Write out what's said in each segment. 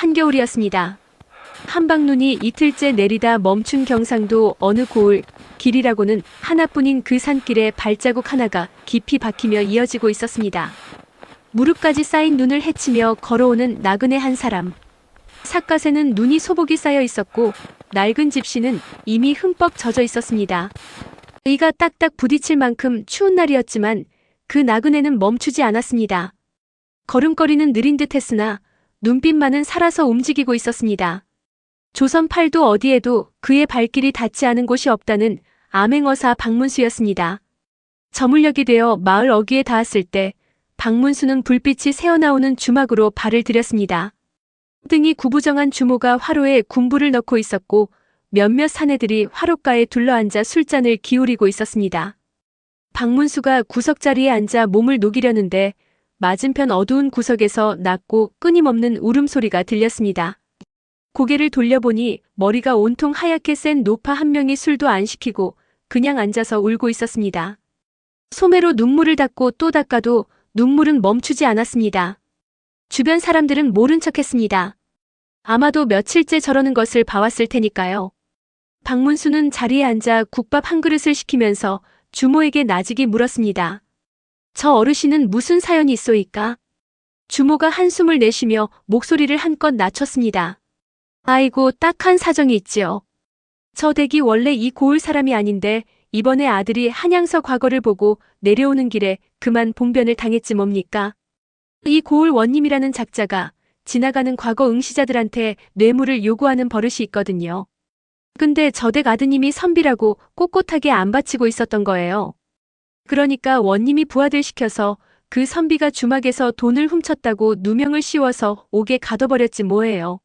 한겨울이었습니다. 한방눈이 이틀째 내리다 멈춘 경상도 어느 고을, 길이라고는 하나뿐인 그 산길에 발자국 하나가 깊이 박히며 이어지고 있었습니다. 무릎까지 쌓인 눈을 헤치며 걸어오는 나그네 한 사람. 삿갓에는 눈이 소복이 쌓여 있었고 낡은 집시는 이미 흠뻑 젖어 있었습니다. 의가 딱딱 부딪힐 만큼 추운 날이었지만 그 나그네는 멈추지 않았습니다. 걸음걸이는 느린 듯 했으나 눈빛만은 살아서 움직이고 있었습니다. 조선 팔도 어디에도 그의 발길이 닿지 않은 곳이 없다는 암행어사 박문수였습니다. 저물녘이 되어 마을 어귀에 닿았을 때 박문수는 불빛이 새어나오는 주막으로 발을 들였습니다. 등이 구부정한 주모가 화로에 군부를 넣고 있었고 몇몇 사내들이 화롯가에 둘러앉아 술잔을 기울이고 있었습니다. 박문수가 구석자리에 앉아 몸을 녹이려는데 맞은편 어두운 구석에서 낮고 끊임없는 울음소리가 들렸습니다. 고개를 돌려보니 머리가 온통 하얗게 센 노파 한 명이 술도 안 시키고 그냥 앉아서 울고 있었습니다. 소매로 눈물을 닦고 또 닦아도 눈물은 멈추지 않았습니다. 주변 사람들은 모른 척했습니다. 아마도 며칠째 저러는 것을 봐왔을 테니까요. 박문수는 자리에 앉아 국밥 한 그릇을 시키면서 주모에게 나직이 물었습니다. 저 어르신은 무슨 사연이 있소이까? 주모가 한숨을 내쉬며 목소리를 한껏 낮췄습니다. 아이고, 딱한 사정이 있지요. 저 댁이 원래 이 고을 사람이 아닌데 이번에 아들이 한양서 과거를 보고 내려오는 길에 그만 봉변을 당했지 뭡니까? 이 고을 원님이라는 작자가 지나가는 과거 응시자들한테 뇌물을 요구하는 버릇이 있거든요. 근데 저 댁 아드님이 선비라고 꼿꼿하게 안 바치고 있었던 거예요. 그러니까 원님이 부하들 시켜서 그 선비가 주막에서 돈을 훔쳤다고 누명을 씌워서 옥에 가둬버렸지 뭐예요.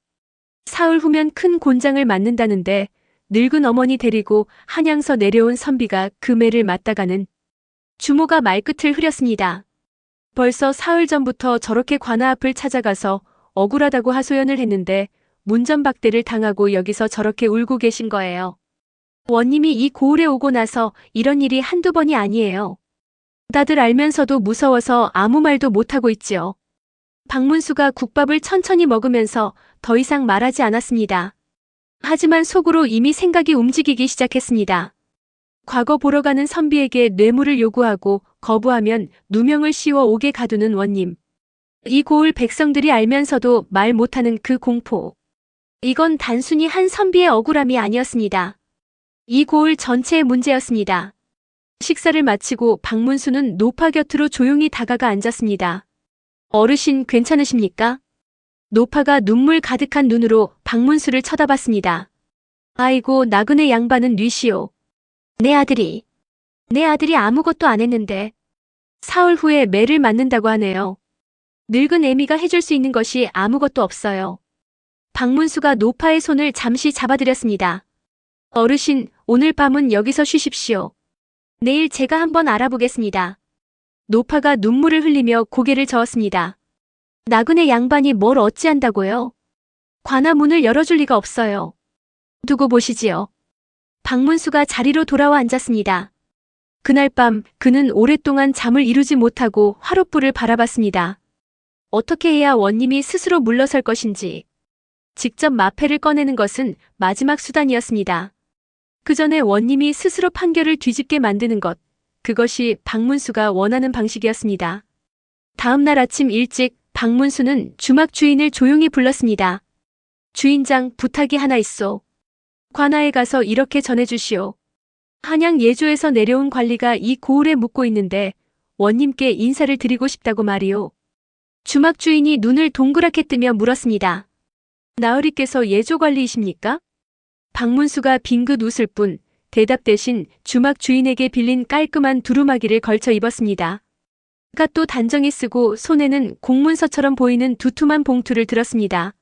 사흘 후면 큰 곤장을 맞는다는데 늙은 어머니 데리고 한양서 내려온 선비가 그 매를 맞다가는. 주모가 말끝을 흐렸습니다. 벌써 사흘 전부터 저렇게 관아 앞을 찾아가서 억울하다고 하소연을 했는데 문전박대를 당하고 여기서 저렇게 울고 계신 거예요. 원님이 이 고을에 오고 나서 이런 일이 한두 번이 아니에요. 다들 알면서도 무서워서 아무 말도 못하고 있지요. 박문수가 국밥을 천천히 먹으면서 더 이상 말하지 않았습니다. 하지만 속으로 이미 생각이 움직이기 시작했습니다. 과거 보러 가는 선비에게 뇌물을 요구하고 거부하면 누명을 씌워 옥에 가두는 원님. 이 고을 백성들이 알면서도 말 못하는 그 공포. 이건 단순히 한 선비의 억울함이 아니었습니다. 이 고을 전체의 문제였습니다. 식사를 마치고 박문수는 노파 곁으로 조용히 다가가 앉았습니다. 어르신 괜찮으십니까? 노파가 눈물 가득한 눈으로 박문수를 쳐다봤습니다. 아이고, 나그네 양반은 뉘시오. 내 아들이 아무것도 안 했는데 사흘 후에 매를 맞는다고 하네요. 늙은 애미가 해줄 수 있는 것이 아무것도 없어요. 박문수가 노파의 손을 잠시 잡아드렸습니다. 어르신, 오늘 밤은 여기서 쉬십시오. 내일 제가 한번 알아보겠습니다. 노파가 눈물을 흘리며 고개를 저었습니다. 나그네 양반이 뭘 어찌한다고요? 관아 문을 열어줄 리가 없어요. 두고 보시지요. 박문수가 자리로 돌아와 앉았습니다. 그날 밤 그는 오랫동안 잠을 이루지 못하고 화롯불을 바라봤습니다. 어떻게 해야 원님이 스스로 물러설 것인지. 직접 마패를 꺼내는 것은 마지막 수단이었습니다. 그 전에 원님이 스스로 판결을 뒤집게 만드는 것. 그것이 박문수가 원하는 방식이었습니다. 다음 날 아침 일찍 박문수는 주막 주인을 조용히 불렀습니다. 주인장, 부탁이 하나 있소. 관아에 가서 이렇게 전해주시오. 한양 예조에서 내려온 관리가 이 고을에 묵고 있는데 원님께 인사를 드리고 싶다고 말이오. 주막 주인이 눈을 동그랗게 뜨며 물었습니다. 나으리께서 예조 관리이십니까? 박문수가 빙긋 웃을 뿐 대답 대신 주막 주인에게 빌린 깔끔한 두루마기를 걸쳐 입었습니다. 그가 또 단정히 쓰고 손에는 공문서처럼 보이는 두툼한 봉투를 들었습니다.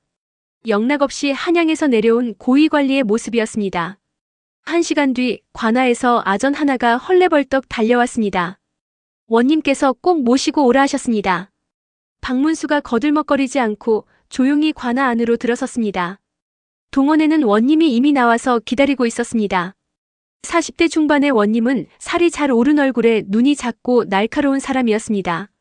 영락없이 한양에서 내려온 고위관리의 모습이었습니다. 1시간 뒤 관아에서 아전 하나가 헐레벌떡 달려왔습니다. 원님께서 꼭 모시고 오라 하셨습니다. 박문수가 거들먹거리지 않고 조용히 관아 안으로 들어섰습니다. 동원에는 원님이 이미 나와서 기다리고 있었습니다. 40대 중반의 원님은 살이 잘 오른 얼굴에 눈이 작고 날카로운 사람이었습니다.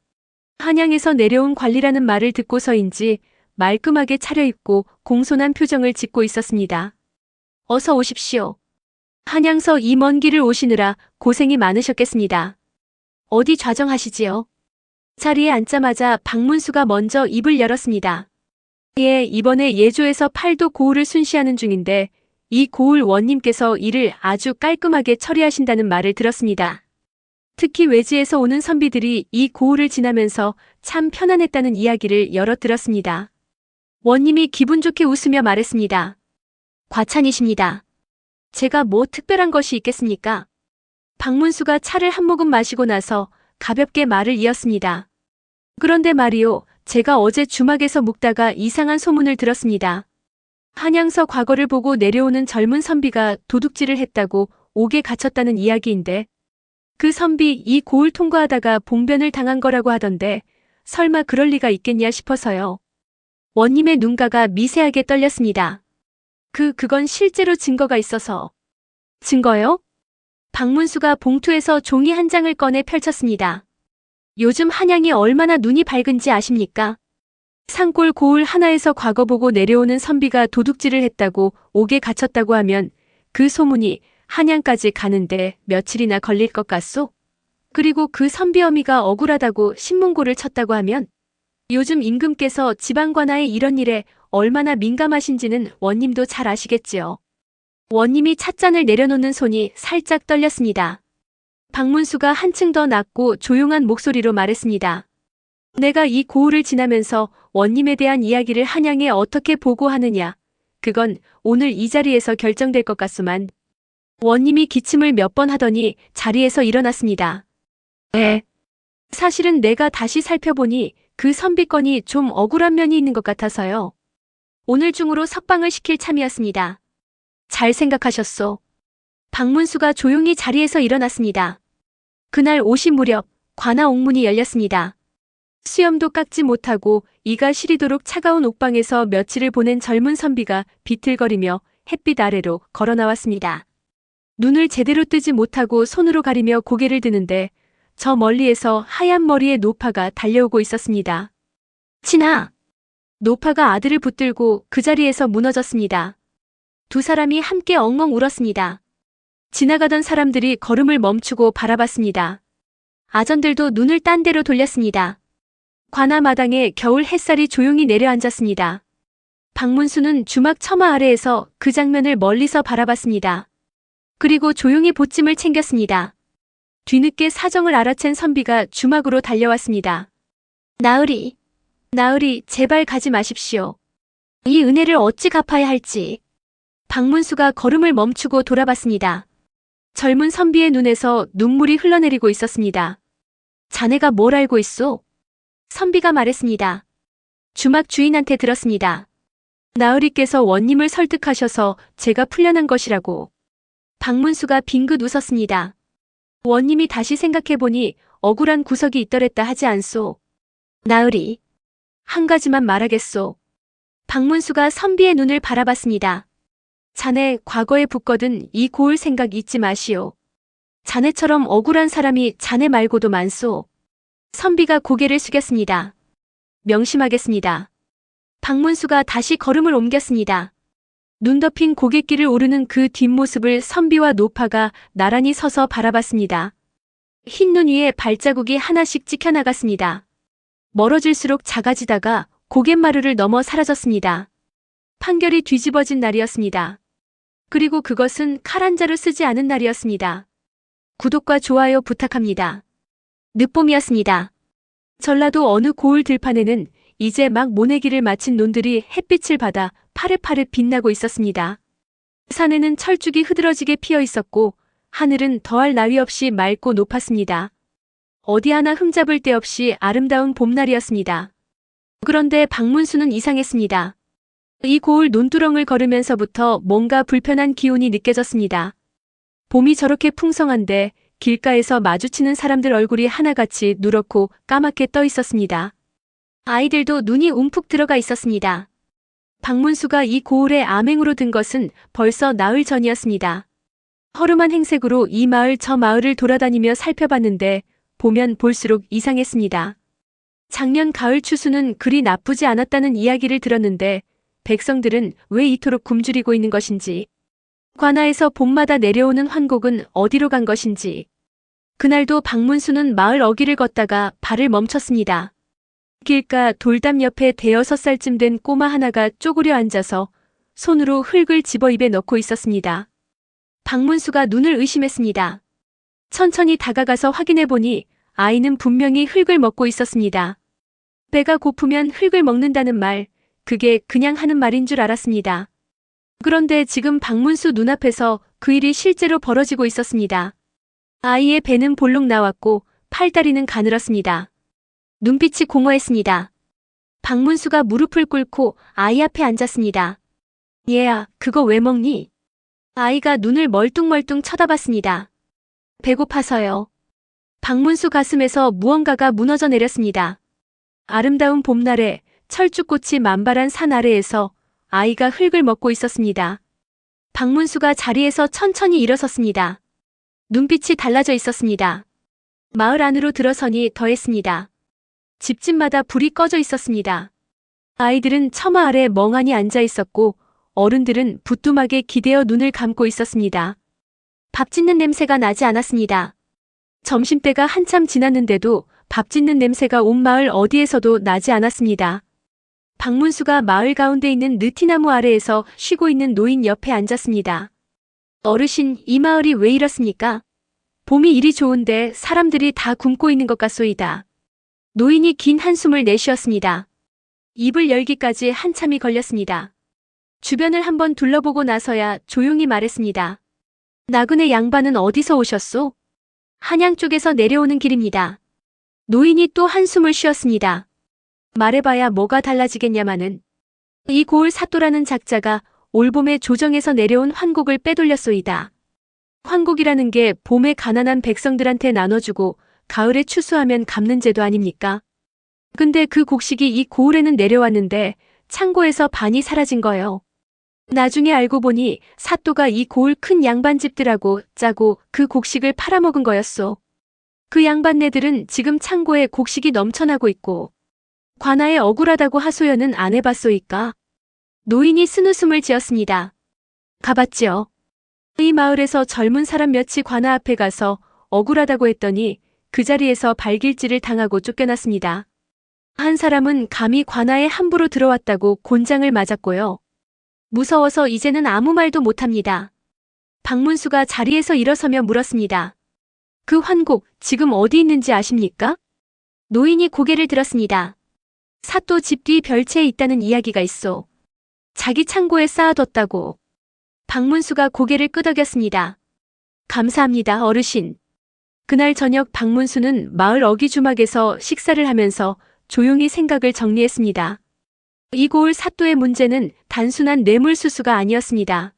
한양에서 내려온 관리라는 말을 듣고서인지 말끔하게 차려입고 공손한 표정을 짓고 있었습니다. 어서 오십시오. 한양서 이 먼 길을 오시느라 고생이 많으셨겠습니다. 어디 좌정하시지요? 자리에 앉자마자 박문수가 먼저 입을 열었습니다. 예, 이번에 예조에서 팔도 고을을 순시하는 중인데 이 고을 원님께서 일을 아주 깔끔하게 처리하신다는 말을 들었습니다. 특히 외지에서 오는 선비들이 이 고을을 지나면서 참 편안했다는 이야기를 여럿 들었습니다. 원님이 기분 좋게 웃으며 말했습니다. 과찬이십니다. 제가 뭐 특별한 것이 있겠습니까? 박문수가 차를 한 모금 마시고 나서 가볍게 말을 이었습니다. 그런데 말이요, 제가 어제 주막에서 묵다가 이상한 소문을 들었습니다. 한양서 과거를 보고 내려오는 젊은 선비가 도둑질을 했다고 옥에 갇혔다는 이야기인데 그 선비 이 고을 통과하다가 봉변을 당한 거라고 하던데 설마 그럴 리가 있겠냐 싶어서요. 원님의 눈가가 미세하게 떨렸습니다. 그건 실제로 증거가 있어서. 증거요? 박문수가 봉투에서 종이 한 장을 꺼내 펼쳤습니다. 요즘 한양이 얼마나 눈이 밝은지 아십니까? 산골 고을 하나에서 과거 보고 내려오는 선비가 도둑질을 했다고 옥에 갇혔다고 하면 그 소문이 한양까지 가는데 며칠이나 걸릴 것 같소? 그리고 그 선비 어미가 억울하다고 신문고를 쳤다고 하면 요즘 임금께서 지방관아의 이런 일에 얼마나 민감하신지는 원님도 잘 아시겠지요. 원님이 찻잔을 내려놓는 손이 살짝 떨렸습니다. 박문수가 한층 더 낮고 조용한 목소리로 말했습니다. 내가 이 고을을 지나면서 원님에 대한 이야기를 한양에 어떻게 보고하느냐. 그건 오늘 이 자리에서 결정될 것 같소만. 원님이 기침을 몇 번 하더니 자리에서 일어났습니다. 사실은 내가 다시 살펴보니 그 선비건이 좀 억울한 면이 있는 것 같아서요. 오늘 중으로 석방을 시킬 참이었습니다. 잘 생각하셨소. 박문수가 조용히 자리에서 일어났습니다. 그날 오시 무렵 관아 옥문이 열렸습니다. 수염도 깎지 못하고 이가 시리도록 차가운 옥방에서 며칠을 보낸 젊은 선비가 비틀거리며 햇빛 아래로 걸어 나왔습니다. 눈을 제대로 뜨지 못하고 손으로 가리며 고개를 드는데 저 멀리에서 하얀 머리의 노파가 달려오고 있었습니다. 친아! 노파가 아들을 붙들고 그 자리에서 무너졌습니다. 두 사람이 함께 엉엉 울었습니다. 지나가던 사람들이 걸음을 멈추고 바라봤습니다. 아전들도 눈을 딴 데로 돌렸습니다. 관아 마당에 겨울 햇살이 조용히 내려앉았습니다. 박문수는 주막 처마 아래에서 그 장면을 멀리서 바라봤습니다. 그리고 조용히 보찜을 챙겼습니다. 뒤늦게 사정을 알아챈 선비가 주막으로 달려왔습니다. 나으리, 나으리 제발 가지 마십시오. 이 은혜를 어찌 갚아야 할지. 박문수가 걸음을 멈추고 돌아봤습니다. 젊은 선비의 눈에서 눈물이 흘러내리고 있었습니다. 자네가 뭘 알고 있소? 선비가 말했습니다. 주막 주인한테 들었습니다. 나으리께서 원님을 설득하셔서 제가 풀려난 것이라고. 박문수가 빙긋 웃었습니다. 원님이 다시 생각해보니 억울한 구석이 있더랬다 하지 않소. 나으리, 한 가지만 말하겠소. 박문수가 선비의 눈을 바라봤습니다. 자네 과거에 붙거든 이 고을 생각 잊지 마시오. 자네처럼 억울한 사람이 자네 말고도 많소. 선비가 고개를 숙였습니다. 명심하겠습니다. 박문수가 다시 걸음을 옮겼습니다. 눈 덮인 고갯길을 오르는 그 뒷모습을 선비와 노파가 나란히 서서 바라봤습니다. 흰 눈 위에 발자국이 하나씩 찍혀나갔습니다. 멀어질수록 작아지다가 고갯마루를 넘어 사라졌습니다. 판결이 뒤집어진 날이었습니다. 그리고 그것은 칼 한 자루 쓰지 않은 날이었습니다. 구독과 좋아요 부탁합니다. 늦봄이었습니다. 전라도 어느 고을 들판에는 이제 막 모내기를 마친 논들이 햇빛을 받아 파릇파릇 빛나고 있었습니다. 산에는 철쭉이 흐드러지게 피어 있었고 하늘은 더할 나위 없이 맑고 높았습니다. 어디 하나 흠잡을 데 없이 아름다운 봄날이었습니다. 그런데 박문수는 이상했습니다. 이 고을 논두렁을 걸으면서부터 뭔가 불편한 기운이 느껴졌습니다. 봄이 저렇게 풍성한데 길가에서 마주치는 사람들 얼굴이 하나같이 누렇고 까맣게 떠 있었습니다. 아이들도 눈이 움푹 들어가 있었습니다. 박문수가 이 고을에 암행으로 든 것은 벌써 나흘 전이었습니다. 허름한 행색으로 이 마을 저 마을을 돌아다니며 살펴봤는데 보면 볼수록 이상했습니다. 작년 가을 추수는 그리 나쁘지 않았다는 이야기를 들었는데 백성들은 왜 이토록 굶주리고 있는 것인지, 관아에서 봄마다 내려오는 환곡은 어디로 간 것인지. 그날도 박문수는 마을 어귀를 걷다가 발을 멈췄습니다. 길가 돌담 옆에 대여섯 살쯤 된 꼬마 하나가 쪼그려 앉아서 손으로 흙을 집어 입에 넣고 있었습니다. 박문수가 눈을 의심했습니다. 천천히 다가가서 확인해 보니 아이는 분명히 흙을 먹고 있었습니다. 배가 고프면 흙을 먹는다는 말, 그게 그냥 하는 말인 줄 알았습니다. 그런데 지금 박문수 눈앞에서 그 일이 실제로 벌어지고 있었습니다. 아이의 배는 볼록 나왔고 팔다리는 가늘었습니다. 눈빛이 공허했습니다. 박문수가 무릎을 꿇고 아이 앞에 앉았습니다. 얘야, 그거 왜 먹니? 아이가 눈을 멀뚱멀뚱 쳐다봤습니다. 배고파서요. 박문수 가슴에서 무언가가 무너져 내렸습니다. 아름다운 봄날에 철쭉꽃이 만발한 산 아래에서 아이가 흙을 먹고 있었습니다. 박문수가 자리에서 천천히 일어섰습니다. 눈빛이 달라져 있었습니다. 마을 안으로 들어서니 더했습니다. 집집마다 불이 꺼져 있었습니다. 아이들은 처마 아래 멍하니 앉아 있었고 어른들은 부뚜막에 기대어 눈을 감고 있었습니다. 밥 짓는 냄새가 나지 않았습니다. 점심때가 한참 지났는데도 밥 짓는 냄새가 온 마을 어디에서도 나지 않았습니다. 박문수가 마을 가운데 있는 느티나무 아래에서 쉬고 있는 노인 옆에 앉았습니다. 어르신, 이 마을이 왜 이렇습니까? 봄이 이리 좋은데 사람들이 다 굶고 있는 것 같소이다. 노인이 긴 한숨을 내쉬었습니다. 입을 열기까지 한참이 걸렸습니다. 주변을 한번 둘러보고 나서야 조용히 말했습니다. 나그네 양반은 어디서 오셨소? 한양 쪽에서 내려오는 길입니다. 노인이 또 한숨을 쉬었습니다. 말해봐야 뭐가 달라지겠냐마는. 이 고을 사또라는 작자가 올봄에 조정에서 내려온 환곡을 빼돌렸소이다. 환곡이라는 게 봄에 가난한 백성들한테 나눠주고 가을에 추수하면 갚는 제도 아닙니까? 근데 그 곡식이 이 고을에는 내려왔는데 창고에서 반이 사라진 거요. 나중에 알고 보니 사또가 이 고을 큰 양반집들하고 짜고 그 곡식을 팔아먹은 거였소. 그 양반네들은 지금 창고에 곡식이 넘쳐나고 있고 관아에 억울하다고 하소연은 안 해봤소이까? 노인이 쓴웃음을 지었습니다. 가봤지요. 이 마을에서 젊은 사람 몇이 관아 앞에 가서 억울하다고 했더니 그 자리에서 발길질을 당하고 쫓겨났습니다. 한 사람은 감히 관아에 함부로 들어왔다고 곤장을 맞았고요. 무서워서 이제는 아무 말도 못합니다. 박문수가 자리에서 일어서며 물었습니다. 그 환곡 지금 어디 있는지 아십니까? 노인이 고개를 들었습니다. 사또 집 뒤 별채에 있다는 이야기가 있어. 자기 창고에 쌓아뒀다고. 박문수가 고개를 끄덕였습니다. 감사합니다, 어르신. 그날 저녁 박문수는 마을 어귀주막에서 식사를 하면서 조용히 생각을 정리했습니다. 이 고을 사또의 문제는 단순한 뇌물수수가 아니었습니다.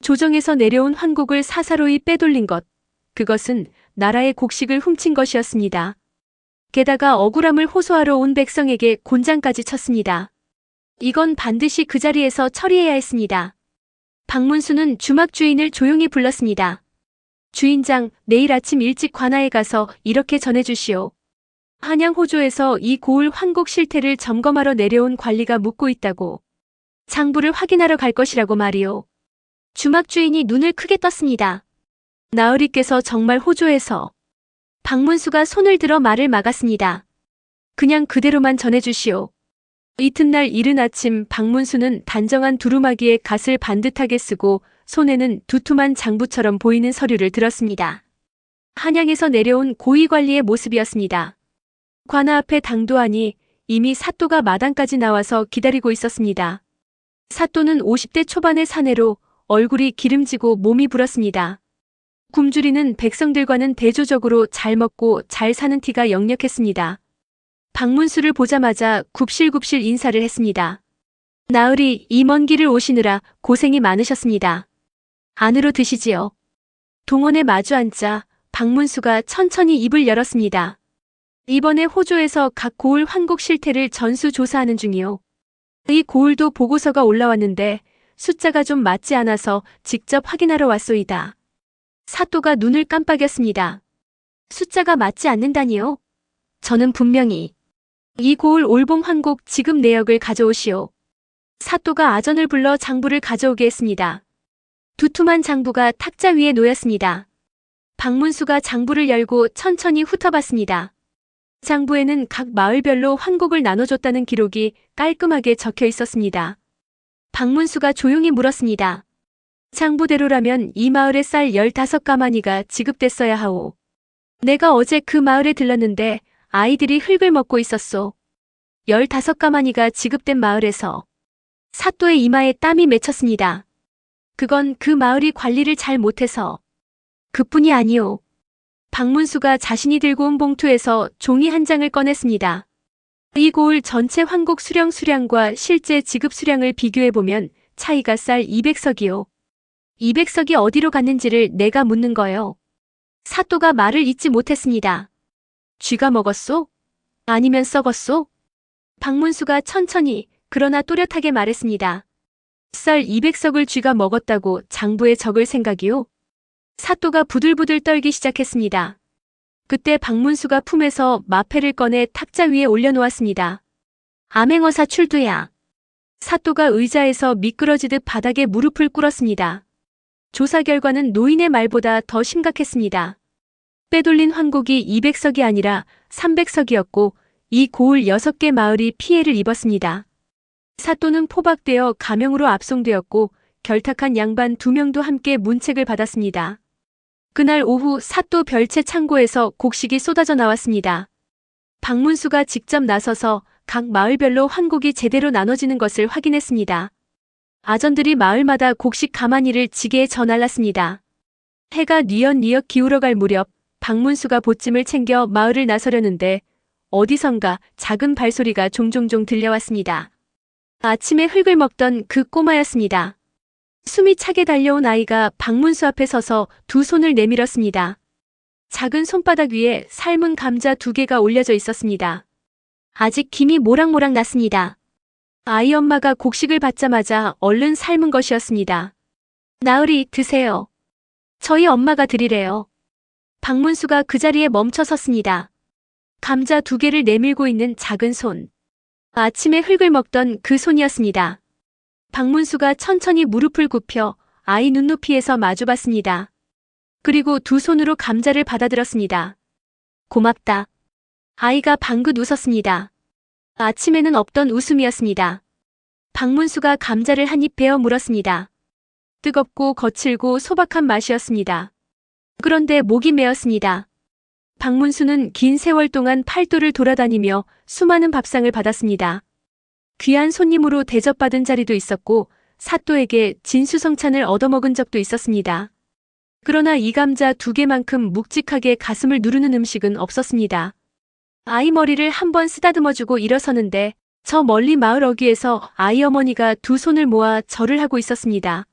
조정에서 내려온 환곡을 사사로이 빼돌린 것, 그것은 나라의 곡식을 훔친 것이었습니다. 게다가 억울함을 호소하러 온 백성에게 곤장까지 쳤습니다. 이건 반드시 그 자리에서 처리해야 했습니다. 박문수는 주막 주인을 조용히 불렀습니다. 주인장, 내일 아침 일찍 관아에 가서 이렇게 전해주시오. 한양 호조에서 이 고을 환곡 실태를 점검하러 내려온 관리가 묻고 있다고. 장부를 확인하러 갈 것이라고 말이오. 주막 주인이 눈을 크게 떴습니다. 나으리께서 정말 호조에서. 박문수가 손을 들어 말을 막았습니다. 그냥 그대로만 전해주시오. 이튿날 이른 아침 박문수는 단정한 두루마기에 갓을 반듯하게 쓰고 손에는 두툼한 장부처럼 보이는 서류를 들었습니다. 한양에서 내려온 고위관리의 모습이었습니다. 관아 앞에 당도하니 이미 사또가 마당까지 나와서 기다리고 있었습니다. 사또는 50대 초반의 사내로 얼굴이 기름지고 몸이 불었습니다. 굶주리는 백성들과는 대조적으로 잘 먹고 잘 사는 티가 역력했습니다. 박문수를 보자마자 굽실굽실 인사를 했습니다. 나으리, 이 먼 길을 오시느라 고생이 많으셨습니다. 안으로 드시지요. 동원에 마주 앉자 박문수가 천천히 입을 열었습니다. 이번에 호조에서 각 고을 환곡 실태를 전수조사하는 중이요. 이 고을도 보고서가 올라왔는데 숫자가 좀 맞지 않아서 직접 확인하러 왔소이다. 사또가 눈을 깜빡였습니다. 숫자가 맞지 않는다니요? 저는 분명히 이 고을 올봄 환곡 지금 내역을 가져오시오. 사또가 아전을 불러 장부를 가져오게 했습니다. 두툼한 장부가 탁자 위에 놓였습니다. 박문수가 장부를 열고 천천히 훑어봤습니다. 장부에는 각 마을별로 환곡을 나눠줬다는 기록이 깔끔하게 적혀 있었습니다. 박문수가 조용히 물었습니다. 장부대로라면 이 마을에 쌀 15가마니가 지급됐어야 하오. 내가 어제 그 마을에 들렀는데 아이들이 흙을 먹고 있었소. 15가마니가 지급된 마을에서 사또의 이마에 땀이 맺혔습니다. 그건 그 마을이 관리를 잘 못해서 그뿐이 아니오. 박문수가 자신이 들고 온 봉투에서 종이 한 장을 꺼냈습니다. 이 고을 전체 환곡 수량과 실제 지급 수량을 비교해보면 차이가 쌀 200석이요. 200석이 어디로 갔는지를 내가 묻는 거요. 사또가 말을 잇지 못했습니다. 쥐가 먹었소? 아니면 썩었소? 박문수가 천천히 그러나 또렷하게 말했습니다. 쌀 200석을 쥐가 먹었다고 장부에 적을 생각이요? 사또가 부들부들 떨기 시작했습니다. 그때 박문수가 품에서 마패를 꺼내 탁자 위에 올려놓았습니다. 암행어사 출두야. 사또가 의자에서 미끄러지듯 바닥에 무릎을 꿇었습니다. 조사 결과는 노인의 말보다 더 심각했습니다. 빼돌린 환곡이 200석이 아니라 300석이었고 이 고을 6개 마을이 피해를 입었습니다. 사또는 포박되어 가명으로 압송되었고 결탁한 양반 2명도 함께 문책을 받았습니다. 그날 오후 사또 별채 창고에서 곡식이 쏟아져 나왔습니다. 박문수가 직접 나서서 각 마을별로 환곡이 제대로 나눠지는 것을 확인했습니다. 아전들이 마을마다 곡식 가마니를 지게에 저날랐습니다. 해가 뉘엿뉘엿 기울어갈 무렵 박문수가 보찜을 챙겨 마을을 나서려는데 어디선가 작은 발소리가 종종종 들려왔습니다. 아침에 흙을 먹던 그 꼬마였습니다. 숨이 차게 달려온 아이가 박문수 앞에 서서 두 손을 내밀었습니다. 작은 손바닥 위에 삶은 감자 2개가 올려져 있었습니다. 아직 김이 모락모락 났습니다. 아이 엄마가 곡식을 받자마자 얼른 삶은 것이었습니다. 나으리 드세요. 저희 엄마가 드리래요. 박문수가 그 자리에 멈춰 섰습니다. 감자 2개를 내밀고 있는 작은 손. 아침에 흙을 먹던 그 손이었습니다. 박문수가 천천히 무릎을 굽혀 아이 눈높이에서 마주봤습니다. 그리고 두 손으로 감자를 받아들었습니다. 고맙다. 아이가 방긋 웃었습니다. 아침에는 없던 웃음이었습니다. 박문수가 감자를 한 입 베어 물었습니다. 뜨겁고 거칠고 소박한 맛이었습니다. 그런데 목이 메었습니다. 박문수는 긴 세월 동안 팔도를 돌아다니며 수많은 밥상을 받았습니다. 귀한 손님으로 대접받은 자리도 있었고 사또에게 진수성찬을 얻어먹은 적도 있었습니다. 그러나 이 감자 2개만큼 묵직하게 가슴을 누르는 음식은 없었습니다. 아이 머리를 한번 쓰다듬어주고 일어서는데 저 멀리 마을 어귀에서 아이 어머니가 두 손을 모아 절을 하고 있었습니다.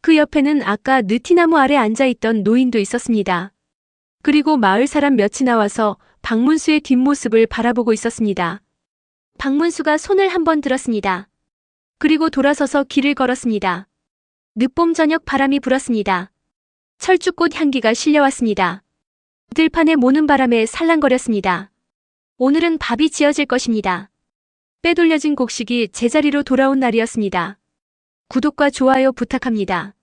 그 옆에는 아까 느티나무 아래 앉아있던 노인도 있었습니다. 그리고 마을 사람 몇이 나와서 박문수의 뒷모습을 바라보고 있었습니다. 박문수가 손을 한번 들었습니다. 그리고 돌아서서 길을 걸었습니다. 늦봄 저녁 바람이 불었습니다. 철쭉꽃 향기가 실려왔습니다. 들판에 모는 바람에 살랑거렸습니다. 오늘은 밥이 지어질 것입니다. 빼돌려진 곡식이 제자리로 돌아온 날이었습니다. 구독과 좋아요 부탁합니다.